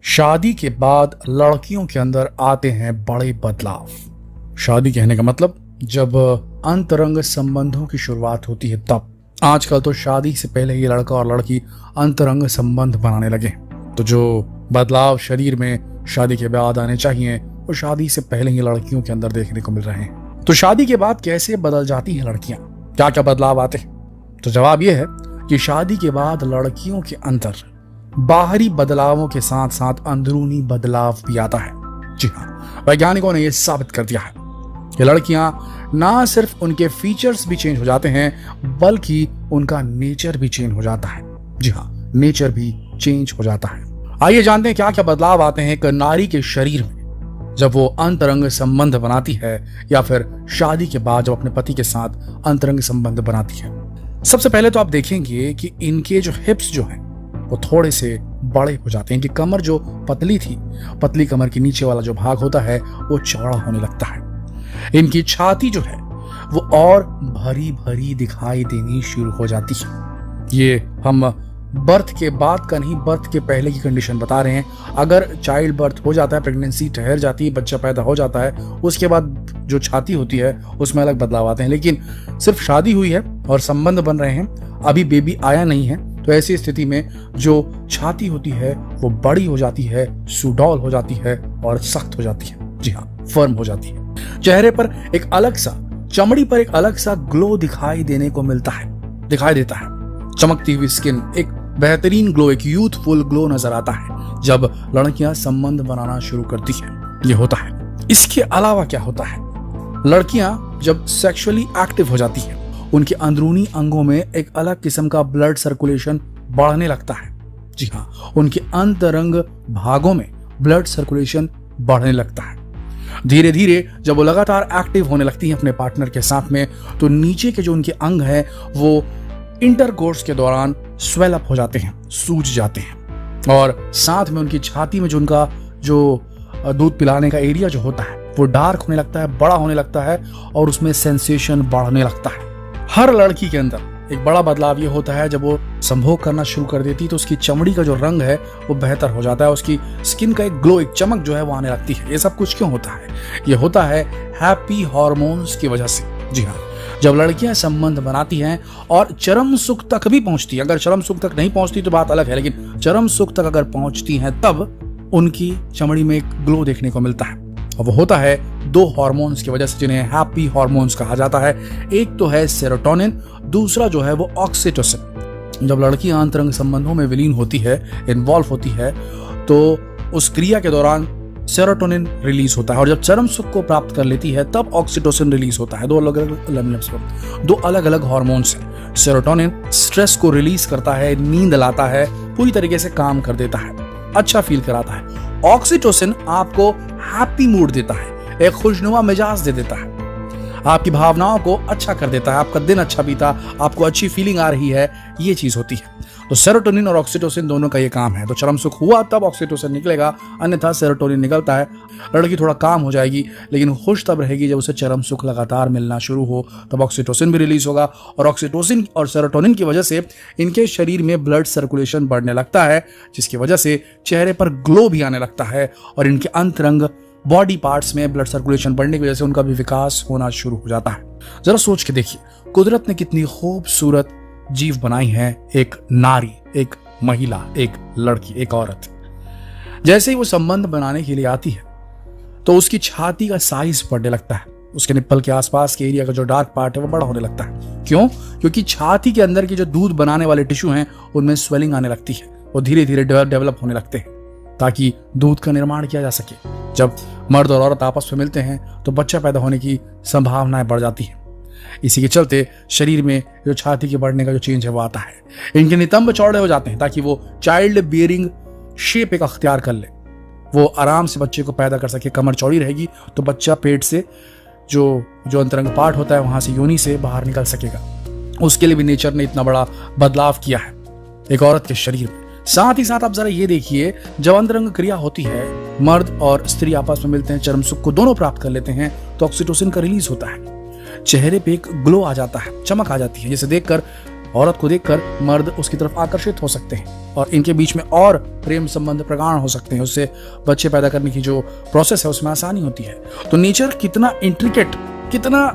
शादी के बाद लड़कियों के अंदर आते हैं बड़े बदलाव। शादी कहने का मतलब जब अंतरंग संबंधों की शुरुआत होती है तब। आजकल तो शादी से पहले ही लड़का और लड़की अंतरंग संबंध बनाने लगे। तो जो बदलाव शरीर में शादी के बाद आने चाहिए वो शादी से पहले ही लड़कियों के अंदर देखने को मिल रहे हैं। तो शादी के बाद कैसे बदल जाती हैं लड़कियां, क्या क्या बदलाव आते हैं? तो जवाब यह है कि शादी के बाद लड़कियों के अंदर बाहरी बदलावों के साथ साथ अंदरूनी बदलाव भी आता है। जी हाँ, वैज्ञानिकों ने यह साबित कर दिया है कि लड़कियां ना सिर्फ उनके फीचर्स भी चेंज हो जाते हैं बल्कि उनका नेचर भी चेंज हो जाता है। जी हाँ, नेचर भी चेंज हो जाता है। आइए जानते हैं क्या क्या बदलाव आते हैं एक नारी के शरीर में जब वो अंतरंग संबंध बनाती है या फिर शादी के बाद जब अपने पति के साथ अंतरंग संबंध बनाती है। सबसे पहले तो आप देखेंगे कि इनके जो हिप्स जो हैं वो थोड़े से बड़े हो जाते हैं। इनकी कमर जो पतली थी, पतली कमर के नीचे वाला जो भाग होता है वो चौड़ा होने लगता है। इनकी छाती जो है वो और भरी भरी दिखाई देनी शुरू हो जाती है। ये हम बर्थ के बाद का नहीं, बर्थ के पहले की कंडीशन बता रहे हैं। अगर चाइल्ड बर्थ हो जाता है, प्रेगनेंसी ठहर जाती है, बच्चा पैदा हो जाता है, उसके बाद जो छाती होती है उसमें अलग बदलाव आते हैं। लेकिन सिर्फ शादी हुई है और संबंध बन रहे हैं, अभी बेबी आया नहीं है, तो ऐसी स्थिति में जो छाती होती है वो बड़ी हो जाती है, सुडौल हो जाती है और सख्त हो जाती है। जी हाँ, फर्म हो जाती है। चेहरे पर एक अलग सा, चमड़ी पर एक अलग सा ग्लो दिखाई देने को दिखाई देता है। चमकती हुई स्किन, एक बेहतरीन ग्लो, एक यूथफुल ग्लो नजर आता है जब लड़कियां संबंध बनाना शुरू करती हैं। ये होता है। इसके अलावा क्या होता है, लड़कियां जब सेक्सुअली एक्टिव हो जाती हैं उनके अंदरूनी अंगों में एक अलग किस्म का ब्लड सर्कुलेशन बढ़ने लगता है। जी हाँ, उनके अंतरंग भागों में ब्लड सर्कुलेशन बढ़ने लगता है। धीरे धीरे जब वो लगातार एक्टिव होने लगती हैं अपने पार्टनर के साथ में, तो नीचे के जो उनके अंग हैं वो इंटरकोर्स के दौरान स्वेल अप हो जाते हैं, सूज जाते हैं। और साथ में उनकी छाती में जो उनका जो दूध पिलाने का एरिया जो होता है वो डार्क होने लगता है, बड़ा होने लगता है और उसमें सेंसेशन बढ़ने लगता है। हर लड़की के अंदर एक बड़ा बदलाव ये होता है जब वो संभोग करना शुरू कर देती तो उसकी चमड़ी का जो रंग है वो बेहतर हो जाता है, उसकी स्किन का एक ग्लो, एक चमक जो है वो आने लगती है। ये सब कुछ क्यों होता है? ये होता है हैप्पी हार्मोन्स की वजह से। जी हाँ, जब लड़कियां संबंध बनाती हैं और चरम सुख तक भी पहुंचती है, अगर चरम सुख तक नहीं पहुंचती तो बात अलग है, लेकिन चरम सुख तक अगर पहुंचती हैं तब उनकी चमड़ी में एक ग्लो देखने को मिलता है। और वो होता है दो हार्मोन्स की वजह से जिन्हें हैप्पी हार्मोन्स कहा जाता है। एक तो है सेरोटोनिन, दूसरा जो है वो ऑक्सीटोसिन। जब लड़की अंतरंग संबंधों में विलीन होती है, इन्वॉल्व होती है, तो उस क्रिया के दौरान सेरोटोनिन रिलीज होता है और जब चरम सुख को प्राप्त कर लेती है तब ऑक्सीटोसिन रिलीज होता है। दो अलग अलग हार्मोन्स हैं। सेरोटोनिन स्ट्रेस को रिलीज करता है, नींद लाता है, पूरी तरीके से काम कर देता है, अच्छा फील कराता है। ऑक्सीटोसिन आपको हैप्पी मूड देता है, एक खुशनुमा मिजाज दे देता है, आपकी भावनाओं को अच्छा कर देता है, आपका दिन अच्छा बीता, आपको अच्छी फीलिंग आ रही है, ये चीज होती है। तो सेरोटोनिन और ऑक्सीटोसिन दोनों का ये काम है। तो चरम सुख हुआ तब ऑक्सीटोसिन निकलेगा, अन्यथा सेरोटोनिन निकलता है। लड़की थोड़ा काम हो जाएगी लेकिन खुश तब रहेगी जब उसे चरम सुख लगातार मिलना शुरू हो, तब ऑक्सीटोसिन भी रिलीज होगा और ऑक्सीटोसिन और सेरोटोनिन की वजह से इनके शरीर में ब्लड सर्कुलेशन बढ़ने लगता है, जिसकी वजह से चेहरे पर ग्लो भी आने लगता है और इनके अंतरंग बॉडी पार्ट्स में ब्लड सर्कुलेशन बढ़ने की वजह से उनका भी विकास होना शुरू हो जाता है। जरा सोच के देखिए, कुदरत ने कितनी खूबसूरत जीव बनाई है, एक नारी, एक महिला, एक लड़की, एक औरत। जैसे ही वो संबंध बनाने के लिए आती है तो उसकी छाती का साइज बढ़ने लगता है, उसके निप्पल के आसपास के एरिया का जो डार्क पार्ट है वो बड़ा होने लगता है। क्यों? क्योंकि छाती के अंदर के जो दूध बनाने वाले टिश्यू हैं उनमें स्वेलिंग आने लगती है, वो धीरे धीरे डेवलप होने लगते हैं ताकि दूध का निर्माण किया जा सके। जब मर्द और औरत आपस में मिलते हैं तो बच्चा पैदा होने की संभावनाएं बढ़ जाती हैं। इसी के चलते शरीर में जो छाती के बढ़ने का जो चेंज है वो आता है। इनके नितंब चौड़े हो जाते हैं ताकि वो चाइल्ड बियरिंग शेप एक अख्तियार कर ले, वो आराम से बच्चे को पैदा कर सके। कमर चौड़ी रहेगी तो बच्चा पेट से जो अंतरंग पार्ट होता है वहां से, योनि से बाहर निकल सकेगा। उसके लिए भी नेचर ने इतना बड़ा बदलाव किया है एक औरत के शरीर में। साथ ही साथ आप जरा ये देखिए, जब अंतरंग क्रिया होती है, मर्द और स्त्री आपस में मिलते हैं, चरम सुख को दोनों प्राप्त कर लेते हैं, तो ऑक्सीटोसिन का रिलीज होता है, चेहरे पे एक ग्लो आ जाता है, चमक आ जाती है, जिसे देखकर औरत को देखकर मर्द उसकी तरफ आकर्षित हो सकते हैं और इनके बीच में और प्रेम संबंध प्रगाढ़ हो सकते हैं। उससे बच्चे पैदा करने की जो प्रोसेस है उसमें आसानी होती है। तो नेचर कितना इंट्रिकेट, कितना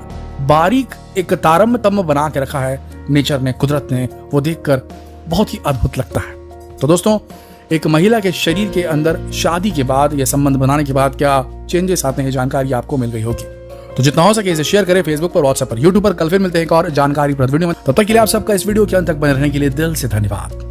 बारीक एक तारतम्य बना के रखा है नेचर ने, कुदरत ने, वो देखकर बहुत ही अद्भुत लगता है। तो दोस्तों, एक महिला के शरीर के अंदर शादी के बाद या संबंध बनाने के बाद क्या चेंजेस आते हैं, जानकारी आपको मिल गई होगी। तो जितना हो सके इसे शेयर करें फेसबुक पर, व्हाट्सएप पर, यूट्यूब पर। कल फिर मिलते हैं एक और जानकारीप्रद वीडियो में। तब तक के लिए आप सबका इस वीडियो के अंत तक बने रहने के लिए दिल से धन्यवाद।